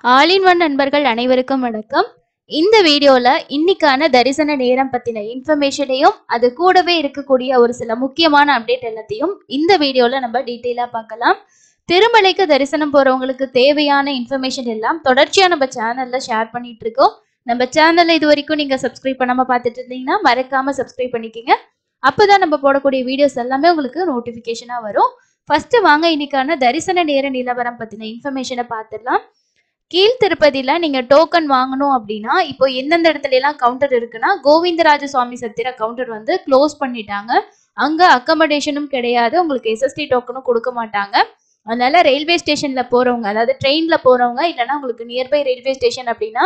All in one நண்பர்கள் அனைவருக்கும் வணக்கம். இந்த வீடியோல இன்னைக்கான தரிசன நேரம் பத்தின இன்ஃபர்மேஷனையும் அது கூடவே இருக்கக்கூடிய ஒரு சில முக்கியமான அப்டேட் எல்லாத்தையும் இந்த வீடியோல நம்ம டீட்டெயிலா பார்க்கலாம். திருமலைக்கு தரிசனம் போறவங்களுக்கு தேவையான இன்ஃபர்மேஷன் எல்லாம் தொடர்ச்சியா நம்ம சேனல்ல ஷேர் பண்ணிட்டு இருக்கோம். நம்ம சேனல்ல இது வரைக்கும் நீங்க சப்ஸ்கிரைப் பண்ணாம பார்த்துட்டு இருந்தீங்கன்னா மறக்காம சப்ஸ்கிரைப் பண்ணிக்கங்க. அப்பதான் நம்ம போடக்கூடிய வீடியோஸ் எல்லாமே உங்களுக்கு நோட்டிபிகேஷனா வரும். ஃபர்ஸ்ட் வாங்க இன்னைக்கான தரிசன நேர நிலவரம் பத்தின இன்ஃபர்மேஷனை பார்த்துடலாம். கீழ் திருப்பதியில நீங்க டோக்கன் வாங்கணும் அப்படின்னா இப்போ எந்தெந்த இடத்துல எல்லாம் கவுண்டர் இருக்குன்னா கோவிந்தராஜ சுவாமி சத்திர கவுண்டர் வந்து க்ளோஸ் பண்ணிட்டாங்க. அங்க அக்கமடேஷனும் கிடையாது, உங்களுக்கு எஸ்எஸ்டி டோக்கனும் கொடுக்க மாட்டாங்க. அதனால ரயில்வே ஸ்டேஷன்ல போறவங்க, அதாவது ட்ரெயின்ல போறவங்க இல்லைன்னா உங்களுக்கு நியர்பை ரயில்வே ஸ்டேஷன் அப்படின்னா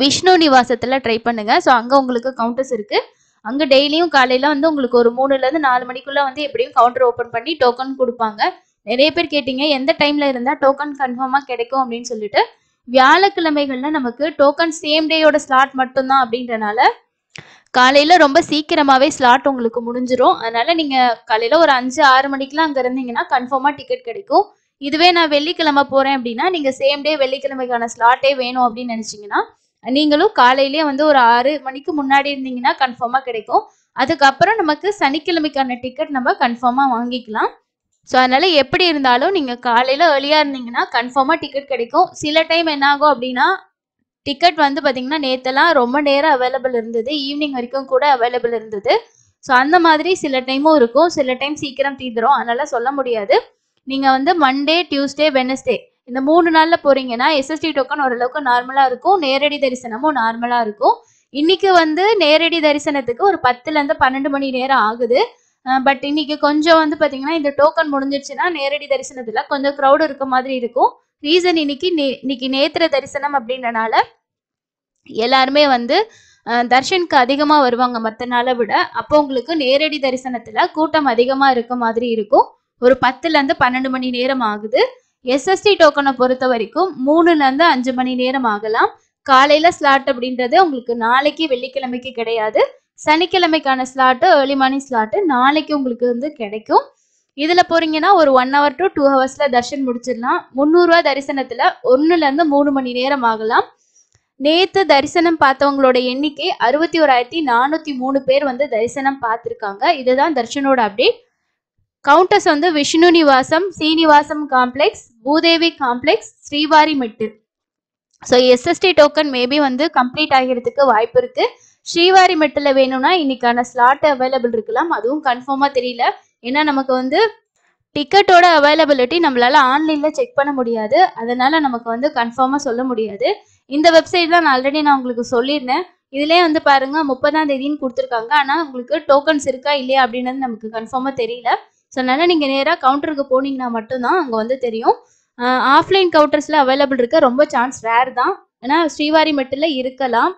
விஷ்ணு நிவாசத்துல ட்ரை பண்ணுங்க. ஸோ அங்க உங்களுக்கு கவுண்டர்ஸ் இருக்கு. அங்க டெய்லியும் காலையில வந்து உங்களுக்கு ஒரு 3ல இருந்து 4 மணிக்குள்ள வந்து எப்படியும் கவுண்டர் ஓபன் பண்ணி டோக்கன் கொடுப்பாங்க. நிறைய பேர் கேட்டீங்க எந்த டைம்ல இருந்தா டோக்கன் கன்ஃபார்மா கிடைக்கும் அப்படின்னு சொல்லிட்டு. வியாழக்கிழமைகள்ல நமக்கு டோக்கன் சேம் டேயோட ஸ்லாட் மட்டும்தான் அப்படின்றனால காலையில ரொம்ப சீக்கிரமாவே ஸ்லாட் உங்களுக்கு முடிஞ்சிரும். அதனால நீங்க காலையில ஒரு 5-6 மணிக்கெல்லாம் அங்க இருந்தீங்கன்னா கன்ஃபார்மா டிக்கெட் கிடைக்கும். இதுவே நான் வெள்ளிக்கிழமை போறேன் அப்படின்னா நீங்க சேம் டே வெள்ளிக்கிழமைக்கான ஸ்லாட்டே வேணும் அப்படின்னு நினைச்சீங்கன்னா நீங்களும் காலையிலேயே வந்து ஒரு 6 மணிக்கு முன்னாடி இருந்தீங்கன்னா கன்ஃபார்மா கிடைக்கும். அதுக்கப்புறம் நமக்கு சனிக்கிழமைக்கான டிக்கெட் நம்ம கன்ஃபார்மா வாங்கிக்கலாம். ஸோ அதனால எப்படி இருந்தாலும் நீங்க காலையில ஏர்லியா இருந்தீங்கன்னா கன்ஃபார்மா டிக்கெட் கிடைக்கும். சில டைம் என்ன ஆகும் அப்படின்னா டிக்கெட் வந்து பாத்தீங்கன்னா நேத்தெல்லாம் ரொம்ப நேரம் அவைலபிள் இருந்தது, ஈவினிங் வரைக்கும் கூட அவைலபிள் இருந்தது. ஸோ அந்த மாதிரி சில டைமும் இருக்கும், சில டைம் சீக்கிரம் தீந்துரும். அதனால சொல்ல முடியாது. நீங்க வந்து மண்டே, டியூஸ்டே, வெனஸ்டே இந்த 3 நாள்ல போறீங்கன்னா எஸ்எஸ்டி டோக்கன் ஓரளவுக்கு நார்மலா இருக்கும், நேரடி தரிசனமும் நார்மலா இருக்கும். இன்னைக்கு வந்து நேரடி தரிசனத்துக்கு ஒரு 10ல இருந்து 12 மணி நேரம் ஆகுது. பட் இன்னைக்கு கொஞ்சம் வந்து பாத்தீங்கன்னா இந்த டோக்கன் முடிஞ்சிருச்சுன்னா நேரடி தரிசனத்துல கொஞ்சம் க்ரௌட் இருக்க மாதிரி இருக்கும். ரீசன் இன்னைக்கு நேத்திர தரிசனம் அப்படின்றனால எல்லாருமே வந்து தர்ஷனுக்கு அதிகமா வருவாங்க மற்ற நாளை விட. அப்போ உங்களுக்கு நேரடி தரிசனத்துல கூட்டம் அதிகமா இருக்க மாதிரி இருக்கும். ஒரு 10ல இருந்து 12 மணி நேரம் ஆகுது. எஸ்எஸ்டி டோக்கனை பொறுத்த வரைக்கும் 3ல இருந்து 5 மணி நேரம் ஆகலாம். காலையில ஸ்லாட் அப்படின்றது உங்களுக்கு நாளைக்கு வெள்ளிக்கிழமைக்கு கிடையாது. சனிக்கிழமைக்கான ஸ்லாட்டு ஏர்லி மார்னிங் ஸ்லாட்டு நாளைக்கு உங்களுக்கு வந்து கிடைக்கும். இதுல போறீங்கன்னா ஒரு 1 hour to 2 hours தர்ஷன் முடிச்சிடலாம். 300 ரூபாய் தரிசனத்துல 1ல இருந்து 3 மணி நேரம் ஆகலாம். நேத்து தரிசனம் பார்த்தவங்களோட எண்ணிக்கை 61,403 பேர் வந்து தரிசனம் பார்த்திருக்காங்க. இதுதான் தர்ஷனோட அப்டேட். கவுண்டர்ஸ் வந்து விஷ்ணு நிவாசம், சீனிவாசம் காம்ப்ளெக்ஸ், பூதேவி காம்ப்ளெக்ஸ், ஸ்ரீவாரி மெட்டு. ஸோ எஸ்எஸ்டி டோக்கன் மேபி வந்து கம்ப்ளீட் ஆகிறதுக்கு வாய்ப்பு இருக்கு. ஸ்ரீவாரி மெட்டில் வேணும்னா இன்னைக்கான ஸ்லாட் அவைலபிள் இருக்கலாம், அதுவும் கன்ஃபார்மா தெரியல. ஏன்னா நமக்கு வந்து டிக்கெட்டோட அவைலபிலிட்டி நம்மளால ஆன்லைன்ல செக் பண்ண முடியாது. அதனால நமக்கு வந்து கன்ஃபார்மா சொல்ல முடியாது. இந்த வெப்சைட் தான் ஆல்ரெடி நான் உங்களுக்கு சொல்லியிருந்தேன். இதுலேயே வந்து பாருங்க 30ஆம் தேதின்னு கொடுத்துருக்காங்க. ஆனால் உங்களுக்கு டோக்கன்ஸ் இருக்கா இல்லையா அப்படின்றது நமக்கு கன்ஃபார்மா தெரியல. ஸோ அதனால நீங்க நேராக கவுண்டருக்கு போனீங்கன்னா மட்டும்தான் அங்கே வந்து தெரியும். ஆஃப்லைன் கவுண்டர்ஸ்ல அவைலபிள் இருக்க ரொம்ப சான்ஸ் ரேர் தான். ஏன்னா ஸ்ரீவாரி மெட்டில் இருக்கலாம்.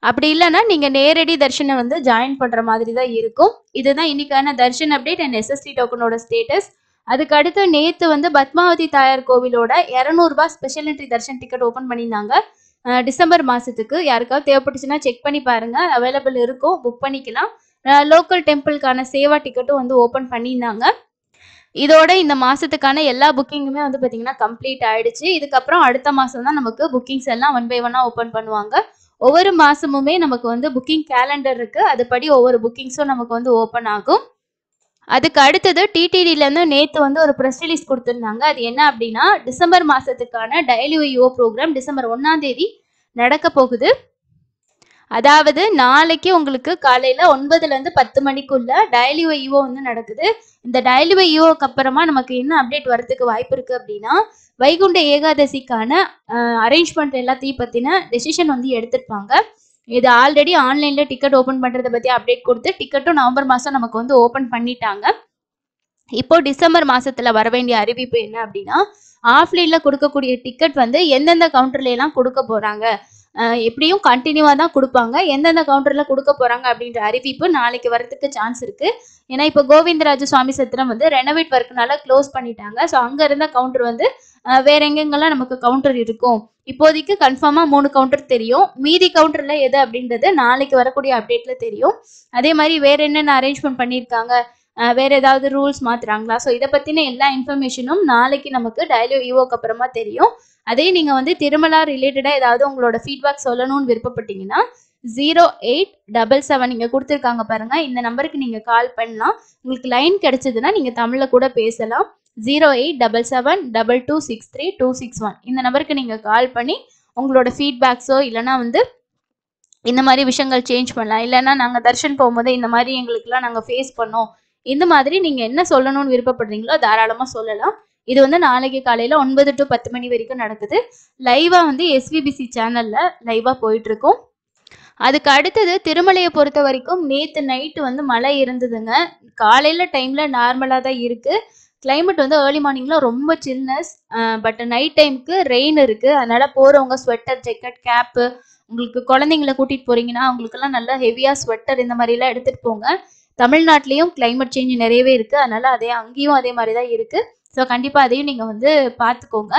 அப்படி இல்லைன்னா நீங்க நேரடி தர்ஷனை வந்து ஜாயின் பண்ற மாதிரி தான் இருக்கும். இதுதான் இன்னைக்கான தர்ஷன் அப்டேட் அண்ட் எஸ்எஸ்டி டோக்கனோட ஸ்டேட்டஸ். அதுக்கு அடுத்து நேத்து வந்து பத்மாவதி தாயார் கோவிலோட 200 ரூபாய் special entry darshan ticket open பண்ணியிருந்தாங்க. டிசம்பர் மாசத்துக்கு யாருக்காவது தேவைப்பட்டுச்சுன்னா செக் பண்ணி பாருங்க, அவைலபிள் இருக்கும், புக் பண்ணிக்கலாம். லோக்கல் டெம்பிளுக்கான சேவா டிக்கெட்டும் வந்து ஓபன் பண்ணியிருந்தாங்க. இதோட இந்த மாசத்துக்கான எல்லா புக்கிங்குமே வந்து பாத்தீங்கன்னா கம்ப்ளீட் ஆயிடுச்சு. இதுக்கப்புறம் அடுத்த மாசம் தான் நமக்கு புக்கிங்ஸ் எல்லாம் 1 by 1 ஓபன் பண்ணுவாங்க. ஒவ்வொரு மாசமுமே நமக்கு வந்து புக்கிங் கேலண்டர் இருக்கு, அதுபடி ஒவ்வொரு புக்கிங்ஸும் நமக்கு வந்து ஓப்பன் ஆகும். அதுக்கு அடுத்தது டிடிடில இருந்து நேத்து வந்து ஒரு ப்ரெஸ் ரிலீஸ் கொடுத்திருந்தாங்க. அது என்ன அப்படின்னா டிசம்பர் மாசத்துக்கான டெய்லிஓ ப்ரோக்ராம் டிசம்பர் 1ஆம் தேதி நடக்க போகுது. அதாவது நாளைக்கு உங்களுக்கு காலையில 9ல இருந்து 10 மணிக்குள்ள டெய்லிஓ வந்து நடக்குது. இந்த டெய்லிஓக்கு அப்புறமா நமக்கு என்ன அப்டேட் வரதுக்கு வாய்ப்பு இருக்கு அப்படின்னா வைகுண்ட ஏகாதசிக்கான அரேஞ்ச்மெண்ட் எல்லாத்தையும் பத்தின டெசிஷன் வந்து எடுத்திருப்பாங்க. இது ஆல்ரெடி ஆன்லைன்ல டிக்கெட் ஓபன் பண்றதை பத்தி அப்டேட் கொடுத்து டிக்கெட்டும் நவம்பர் மாசம் நமக்கு வந்து ஓபன் பண்ணிட்டாங்க. இப்போ டிசம்பர் மாசத்துல வர வேண்டிய அறிவிப்பு என்ன அப்படின்னா ஆஃப்லைன்ல கொடுக்கக்கூடிய டிக்கெட் வந்து எந்தெந்த கவுண்டர்ல எல்லாம் கொடுக்க போறாங்க, எப்படியும் கண்டினியூவா தான் கொடுப்பாங்க, எந்தெந்த கவுண்டர்ல கொடுக்க போறாங்க அப்படின்ற அறிவிப்பு நாளைக்கு வரதுக்கு சான்ஸ் இருக்கு. ஏன்னா இப்போ கோவிந்தராஜ சுவாமி சத்திரம் வந்து ரெனோவேட் ஒர்க்னால க்ளோஸ் பண்ணிட்டாங்க. ஸோ அங்க இருந்த கவுண்டர் வந்து வேற எங்கெங்கெல்லாம் நமக்கு கவுண்டர் இருக்கும். இப்போதைக்கு கன்ஃபார்மா 3 கவுண்டர் தெரியும். மீதி கவுண்டர்ல எது அப்படின்றது நாளைக்கு வரக்கூடிய அப்டேட்ல தெரியும். அதே மாதிரி வேற என்னென்ன அரேஞ்ச்மெண்ட் பண்ணியிருக்காங்க, வேற ஏதாவது ரூல்ஸ் மாத்துறாங்களா? ஸோ இதை பத்தின எல்லா இன்ஃபர்மேஷனும் நாளைக்கு நமக்கு டெய்லி ஈவோக்கு அப்புறமா தெரியும். அதே நீங்க வந்து திருமலா ரிலேட்டடா ஏதாவது உங்களோட ஃபீட்பேக் சொல்லணும்னு விருப்பப்பட்டீங்கன்னா 0877 இங்க கொடுத்துருக்காங்க பாருங்க. இந்த நம்பருக்கு நீங்க கால் பண்ணலாம். உங்களுக்கு லைன் கிடைச்சதுன்னா நீங்க தமிழ்ல கூட பேசலாம். 08772263 இந்த நம்பருக்கு நீங்க கால் பண்ணி உங்களோட ஃபீட்பேக்ஸோ இல்லைன்னா வந்து இந்த மாதிரி விஷயங்கள் சேஞ்ச் பண்ணலாம். இல்லைன்னா நாங்கள் தர்ஷன் போகும்போது இந்த மாதிரி எங்களுக்குலாம் நாங்கள் ஃபேஸ் பண்ணோம், இந்த மாதிரி நீங்கள் என்ன சொல்லணும்னு விருப்பப்படுறீங்களோ தாராளமாக சொல்லலாம். இது வந்து நாளைக்கு காலையில் 9 to 10 மணி வரைக்கும் நடக்குது. லைவாக வந்து SVBC சேனலில் லைவாக போயிட்டுருக்கோம். அதுக்கு அடுத்தது திருமலையை பொறுத்த வரைக்கும் நேற்று நைட்டு வந்து மழை இருந்ததுங்க. காலையில் டைமில் நார்மலாக தான் இருக்குது. கிளைமேட் வந்து ஏர்லி மார்னிங்கில் ரொம்ப சில்னஸ், பட் நைட் டைமுக்கு ரெயின் இருக்குது. அதனால் போகிறவங்க ஸ்வெட்டர், ஜெக்கெட், கேப்பு, உங்களுக்கு குழந்தைங்கள கூட்டிகிட்டு போகிறீங்கன்னா அவங்களுக்கெல்லாம் நல்லா ஹெவியாக ஸ்வெட்டர் இந்த மாதிரிலாம் எடுத்துகிட்டு போங்க. தமிழ்நாட்டிலையும் கிளைமேட் சேஞ்ச் நிறையவே இருக்குது. அதனால் அங்கேயும் அதே மாதிரி தான் இருக்குது. ஸோ கண்டிப்பாக அதையும் நீங்கள் வந்து பார்த்துக்கோங்க.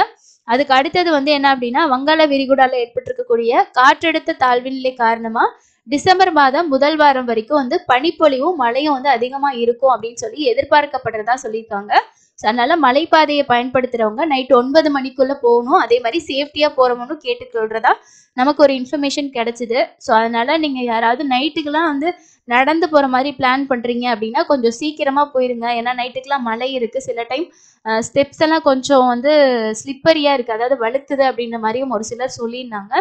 அதுக்கு அடுத்தது வந்து என்ன அப்படின்னா, வங்காள விரிகுடாவில் ஏற்பட்டிருக்கக்கூடிய காற்றழுத்த தாழ்வு நிலை காரணமாக டிசம்பர் மாதம் முதல் வாரம் வரைக்கும் வந்து பனிப்பொழிவும் மழையும் வந்து அதிகமாக இருக்கும் அப்படின்னு சொல்லி எதிர்பார்க்கப்படுறதா சொல்லியிருக்காங்க. ஸோ அதனால மலைப்பாதையை பயன்படுத்துகிறவங்க நைட்டு 9 மணிக்குள்ளே போகணும். அதே மாதிரி சேஃப்டியாக போகிறவங்க கேட்டுக்கொள்றதா நமக்கு ஒரு இன்ஃபர்மேஷன் கிடைச்சிது. ஸோ அதனால நீங்கள் யாராவது நைட்டுக்கெல்லாம் வந்து நடந்து போகிற மாதிரி பிளான் பண்ணுறீங்க அப்படின்னா கொஞ்சம் சீக்கிரமாக போயிருங்க. ஏன்னா நைட்டுக்கெல்லாம் மழை இருக்குது. சில டைம் ஸ்டெப்ஸ் எல்லாம் கொஞ்சம் வந்து ஸ்லிப்பரியாக இருக்குது, அதாவது வழுக்குது அப்படின்ற மாதிரியும் ஒரு சிலர் சொல்லியிருந்தாங்க.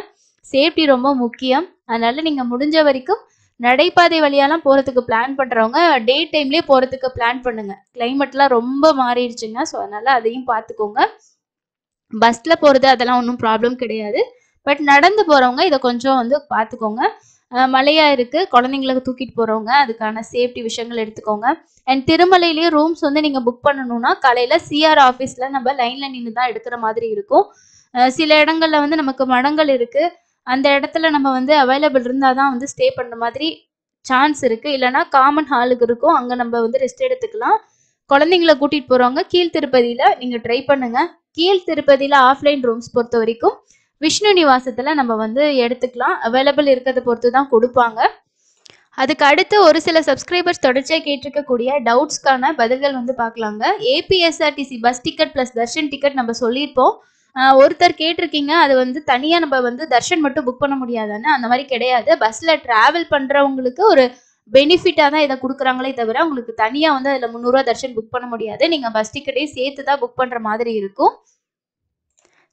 சேஃப்டி ரொம்ப முக்கியம். அதனால நீங்கள் முடிஞ்ச வரைக்கும் நடைபாதை வழியாலாம் போகிறதுக்கு பிளான் பண்ணுறவங்க டே டைம்லேயே போகிறதுக்கு பிளான் பண்ணுங்க. கிளைமேட்லாம் ரொம்ப மாறிடுச்சுங்க. ஸோ அதனால் அதையும் பார்த்துக்கோங்க. பஸ்ஸில் போகிறது அதெல்லாம் ஒன்றும் ப்ராப்ளம் கிடையாது. பட் நடந்து போகிறவங்க இதை கொஞ்சம் வந்து பார்த்துக்கோங்க. மழையாக இருக்குது, குழந்தைங்களுக்கு தூக்கிட்டு போகிறவங்க அதுக்கான சேஃப்டி விஷயங்கள் எடுத்துக்கோங்க. அண்ட் திருமலையிலேயே ரூம்ஸ் வந்து நீங்கள் புக் பண்ணணும்னா காலையில் CR ஆஃபீஸில் நம்ம லைனில் நின்று தான் எடுக்கிற மாதிரி இருக்கும். சில இடங்களில் வந்து நமக்கு மடங்கள் இருக்குது. அந்த இடத்துல நம்ம வந்து அவைலபிள் இருந்தால் தான் வந்து ஸ்டே பண்ணுற மாதிரி சான்ஸ் இருக்குது. இல்லைனா காமன் ஹாலுக்கு இருக்கும், அங்கே நம்ம வந்து ரெஸ்ட் எடுத்துக்கலாம். குழந்தைங்கள கூட்டிகிட்டு போகிறவங்க கீழ் திருப்பதியில் நீங்கள் ட்ரை பண்ணுங்கள். கீழ் திருப்பதியில் ஆஃப்லைன் ரூம்ஸ் பொறுத்த வரைக்கும் விஷ்ணு நிவாசத்தில் நம்ம வந்து எடுத்துக்கலாம். அவைலபிள் இருக்கிறத பொறுத்து தான் கொடுப்பாங்க. அதுக்கு அடுத்து ஒரு சில சப்ஸ்கிரைபர்ஸ் தொடர்ச்சியாக கேட்டிருக்கக்கூடிய டவுட்ஸ்க்கான பதில்கள் வந்து பார்க்கலாங்க. APSRTC bus ticket plus Darshan ticket நம்ம சொல்லியிருப்போம். ஒருத்தர் கேட்டிருக்கீங்க, அது வந்து தனியாக நம்ம வந்து தர்ஷன் மட்டும் புக் பண்ண முடியாதான்னு. அந்த மாதிரி கிடையாது. பஸ்ஸில் ட்ராவல் பண்ணுறவங்களுக்கு ஒரு பெனிஃபிட்டாக தான் இதை கொடுக்குறாங்களே தவிர உங்களுக்கு தனியாக வந்து அதில் 300 தர்ஷன் புக் பண்ண முடியாது. நீங்கள் பஸ் டிக்கெட்டையும் சேர்த்து தான் புக் பண்ணுற மாதிரி இருக்கும்.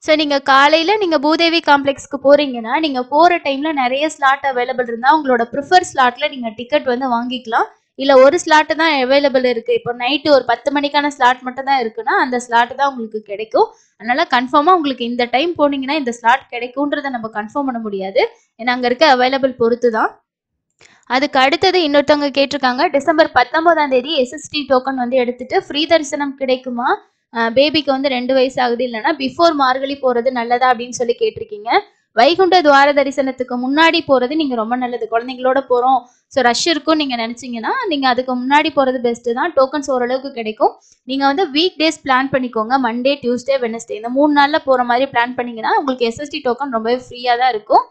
ஸோ நீங்கள் காலையில் நீங்கள் பூதேவி காம்ப்ளெக்ஸ்க்கு போகிறீங்கன்னா நீங்கள் போகிற டைமில் நிறைய ஸ்லாட் அவைலபிள் இருந்தால் உங்களோட ப்ரிஃபர் ஸ்லாட்டில் நீங்கள் டிக்கெட் வந்து வாங்கிக்கலாம். இல்லை ஒரு ஸ்லாட்டு தான் அவைலபிள் இருக்குது, இப்போ நைட்டு ஒரு 10 மணிக்கான ஸ்லாட் மட்டும் தான் இருக்குன்னா அந்த ஸ்லாட்டு தான் உங்களுக்கு கிடைக்கும். அதனால் கன்ஃபார்மாக உங்களுக்கு இந்த டைம் போனீங்கன்னா இந்த ஸ்லாட் கிடைக்கும்ன்றதை நம்ம கன்ஃபார்ம் பண்ண முடியாது. ஏன்னா அங்கே இருக்க அவைலபிள் பொறுத்து தான். அதுக்கு அடுத்தது இன்னொருத்தவங்க கேட்டிருக்காங்க, டிசம்பர் 19ஆம் தேதி SST டோக்கன் வந்து எடுத்துகிட்டு ஃப்ரீ தரிசனம் கிடைக்குமா? பேபிக்கு வந்து 2 வயசு ஆகுது, இல்லைனா பிஃபோர் மார்கழி போகிறது நல்லதா அப்படின்னு சொல்லி கேட்டிருக்கீங்க. வைகுண்ட துவார தரிசனத்துக்கு முன்னாடி போகிறது நீங்கள் ரொம்ப நல்லது. குழந்தைங்களோட போகிறோம், ஸோ ரஷ் இருக்கும் நீங்கள் நினச்சிங்கன்னா நீங்கள் அதுக்கு முன்னாடி போகிறது பெஸ்ட்டு தான். டோக்கன்ஸ் ஓரளவுக்கு கிடைக்கும். நீங்கள் வந்து வீக் டேஸ் பிளான் பண்ணிக்கோங்க. மண்டே, டியூஸ்டே, வெனஸ்டே இந்த 3 நாளில் போகிற மாதிரி பிளான் பண்ணிங்கன்னா உங்களுக்கு SST டோக்கன் ரொம்பவே ஃப்ரீயாக தான் இருக்கும்.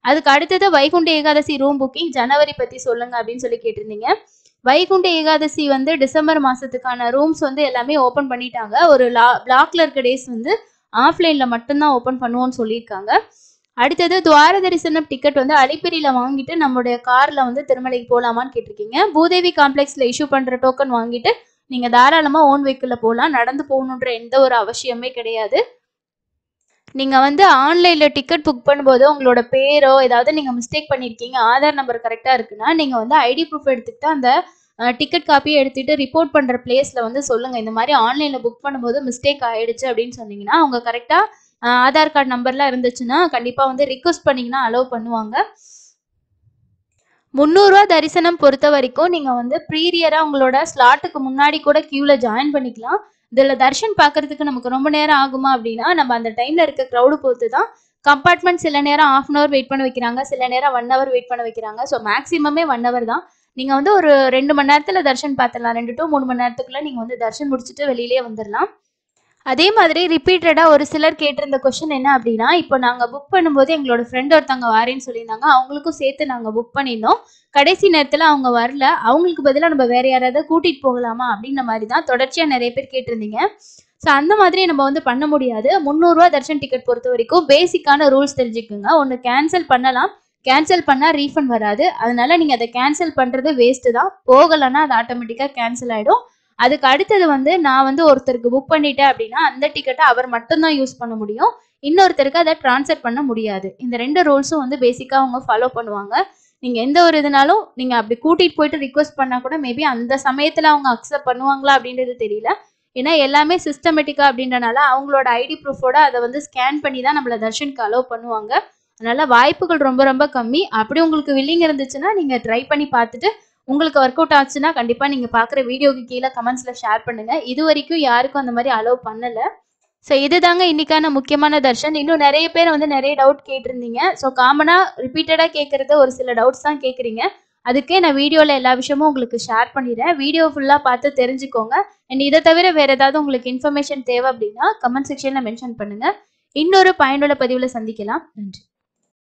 அதுக்கு அடுத்தது வைகுண்ட ஏகாதசி ரூம் புக்கிங் ஜனவரி பற்றி சொல்லுங்கள் அப்படின்னு சொல்லி கேட்டிருந்தீங்க. வைகுண்ட ஏகாதசி வந்து டிசம்பர் மாதத்துக்கான ரூம்ஸ் வந்து எல்லாமே ஓப்பன் பண்ணிட்டாங்க. ஒரு பிளாக்ல இருக்க டேஸ் வந்து ஆஃப்லைனில் மட்டும்தான் ஓப்பன் பண்ணுவோன்னு சொல்லியிருக்காங்க. அடுத்தது துவார தரிசனம் டிக்கெட் வந்து அலிப்பிரியில் வாங்கிட்டு நம்மளுடைய காரில் வந்து திருமலைக்கு போகலாமான்னு கேட்டிருக்கீங்க. பூதேவி காம்ப்ளெக்ஸில் இஷ்யூ பண்ணுற டோக்கன் வாங்கிட்டு நீங்கள் தாராளமாக ஓன் வெஹிக்கிளில் போகலாம். நடந்து போகணுன்ற எந்த ஒரு அவசியமே கிடையாது. நீங்கள் வந்து ஆன்லைனில் டிக்கெட் புக் பண்ணும்போது உங்களோட பேரோ ஏதாவது நீங்கள் மிஸ்டேக் பண்ணியிருக்கீங்க, ஆதார் நம்பர் கரெக்டாக இருக்குன்னா நீங்கள் வந்து ஐடி ப்ரூஃப் எடுத்துக்கிட்டு அந்த டிக்கெட் காப்பியை எடுத்துகிட்டு ரிப்போர்ட் பண்ணுற பிளேஸில் வந்து சொல்லுங்கள். இந்த மாதிரி ஆன்லைனில் புக் பண்ணும்போது மிஸ்டேக் ஆகிடுச்சு அப்படின்னு சொன்னீங்கன்னா அவங்க கரெக்டாக ஆதார் கார்டு நம்பர்லாம் இருந்துச்சுன்னா கண்டிப்பாக வந்து ரிக்வஸ்ட் பண்ணிங்கன்னா அலோவ் பண்ணுவாங்க. 300 தரிசனம் பொறுத்த வரைக்கும் நீங்கள் வந்து ப்ரீரியராக உங்களோட ஸ்லாட்டுக்கு முன்னாடி கூட க்யூவில் ஜாயின் பண்ணிக்கலாம். இதில் தர்ஷன் பார்க்குறதுக்கு நமக்கு ரொம்ப நேரம் ஆகுமா அப்படின்னா நம்ம அந்த டைமில் இருக்க க்ரௌடு பொறுத்து தான். கம்பார்ட்மெண்ட் சில நேரம் 1/2 hour வெயிட் பண்ண வைக்கிறாங்க, சில நேரம் 1 hour வெயிட் பண்ண வைக்கிறாங்க. ஸோ மேக்ஸிமமே 1 hour தான். நீங்கள் வந்து ஒரு 2 மணி நேரத்தில் தர்ஷன் பார்த்துடலாம். 2 to 3 மணி நேரத்துக்குள்ளே நீங்கள் வந்து தர்ஷன் முடிச்சுட்டு வெளியிலே வந்துடலாம். அதே மாதிரி ரிப்பீட்டடா ஒரு சிலர் கேட்டிருந்த கொஸ்டின் என்ன அப்படின்னா, இப்போ நாங்க புக் பண்ணும்போது எங்களோட ஃப்ரெண்ட் ஒருத்தவங்க வாரேன்னு சொல்லியிருந்தாங்க. அவங்களுக்கும் சேர்த்து நாங்க புக் பண்ணியிருந்தோம். கடைசி நேரத்துல அவங்க வரல. அவங்களுக்கு பதிலா நம்ம வேற யாராவது கூட்டிட்டு போகலாமா? அப்படின்ற மாரி தான் தொடர்ச்சியா நெறைய பேர் கேட்டிருந்தீங்க. ஸோ அந்த மாதிரி நம்ம வந்து பண்ண முடியாது. ரூ. 300 தர்ஷன் டிக்கெட் பொறுத்தவரைக்கும் பேசிக்கான ரூல்ஸ் தெரிஞ்சுக்கங்க. ஒண்ணு கேன்சல் பண்ணலாம். கேன்சல் பண்ணா ரீஃபண்ட் வராது. அதனால நீங்க அத கேன்சல் பண்றது வேஸ்ட் தான். போகலன்னா அது ஆட்டோமேட்டிக்கா கேன்சல் ஆயிடும். அதுக்கு அடுத்தது வந்து நான் வந்து ஒருத்தருக்கு புக் பண்ணிட்டேன் அப்படின்னா, அந்த டிக்கெட்ட அவர் மட்டும் தான் யூஸ் பண்ண முடியும். இன்னொருத்தருக்கு அத ட்ரான்ஸ்ஃபர் பண்ண முடியாது. இந்த 2 ரூல்ஸும் வந்து பேசிக்கா அவங்க ஃபாலோ பண்ணுவாங்க. நீங்க எந்த ஒரு இதுனாலும் நீங்க அப்படி கூட்டிட்டு போயிட்டு ரிக்வெஸ்ட் பண்ணா கூட மேபி அந்த சமயத்துல அவங்க அக்செப்ட் பண்ணுவாங்களா அப்படின்றது தெரியல. ஏன்னா எல்லாமே சிஸ்டமேட்டிக்கா அப்படின்றனால அவங்களோட ஐடி ப்ரூஃபோட அத வந்து ஸ்கேன் பண்ணி தான் நம்மள தர்ஷனுக்கு அலோவ் பண்ணுவாங்க. அதனால வாய்ப்புகள் ரொம்ப ரொம்ப கம்மி. அப்படி உங்களுக்கு வில்லிங் இருந்துச்சுன்னா, நீங்க ட்ரை பண்ணி பார்த்துட்டு உங்களுக்கு ஒர்க் அவுட் ஆச்சுன்னா, கண்டிப்பா நீங்க பார்க்குற வீடியோக்கு கீழ கமெண்ட்ஸ்ல ஷேர் பண்ணுங்க. இதுவரைக்கும் யாருக்கும் அந்த மாரி அலோவ் பண்ணல. ஸோ இதுதாங்க இன்னைக்கான முக்கியமான தர்ஷன். இன்னும் நெறைய பேர் வந்து நெறைய டவுட் கேட்டிருந்தீங்க. ஸோ காமனா ரிப்பீட்டடா கேட்கறது ஒரு சில டவுட்ஸ் தான் கேட்குறீங்க. அதுக்கே நான் வீடியோல எல்லா விஷயமும் உங்களுக்கு ஷேர் பண்ணிடுறேன். வீடியோ ஃபுல்லா பார்த்து தெரிஞ்சுக்கோங்க. அண்ட் இத தவிர வேற ஏதாவது உங்களுக்கு இன்ஃபர்மேஷன் தேவை அப்படின்னா, கமெண்ட் செக்ஷன்ல மென்ஷன் பண்ணுங்க. இன்னொரு பயனுள்ள பதிவுல சந்திக்கலாம். நன்றி.